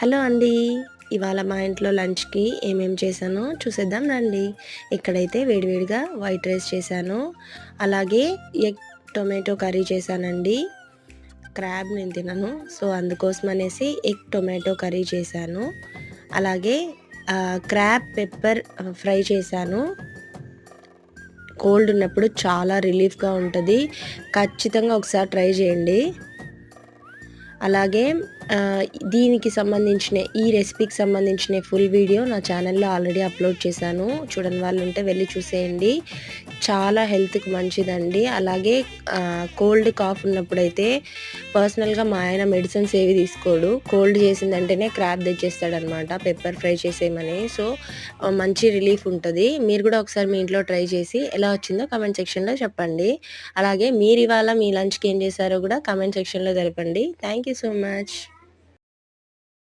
Hello అండి. ఇవాళ మా ఇంట్లో లంచ్‌కి ఏమేం చేశానో చూసేద్దాం రండి. ఇక్కడైతే వేడివేడిగా వైట్ రైస్ చేశాను. అలాగే ఎగ్ టొమాటో కర్రీ చేశానండి. క్రాబ్ నేను తినను. సో, అందుకోసమనేసి ఎగ్ టొమాటో కర్రీ చేశాను. అలాగే క్రాబ్ పెప్పర్ ఫ్రై చేశాను. కోల్డ్ ఉన్నప్పుడు చాలా రిలీఫ్‌గా ఉంటది. ఖచ్చితంగా ఒకసారి ట్రై చేయండి. అలాగే దీనికి సంబంధించిన ఈ రెసిపీకి సంబంధించిన ఫుల్ వీడియో నా ఛానల్‌లో ఆల్రెడీ అప్లోడ్ చేశాను. చూడని వాళ్ళుంటే వెళ్లి చూసేయండి. చాలా హెల్త్‌కి మంచిదండి. అలాగే కోల్డ్, కాఫ్ ఉన్నప్పుడైతే పర్సనల్‌గా మా ఆయన మెడిసిన్స్ ఏవి తీసుకోడు. కోల్డ్ చేసిందంటేనే క్రాబ్ తెచ్చేస్తాడనమాట పెప్పర్ ఫ్రై చేసేయమని. సో, మంచి రిలీఫ్ ఉంటది. మీరు కూడా ఒకసారి మీ ఇంట్లో ట్రై చేసి ఎలా వచ్చిందో కామెంట్ సెక్షన్‌లో చెప్పండి. అలాగే మీరివాళ మీ లంచ్‌కి ఏం చేశారో కూడా కామెంట్ సెక్షన్‌లో తెలపండి. Thank you so much.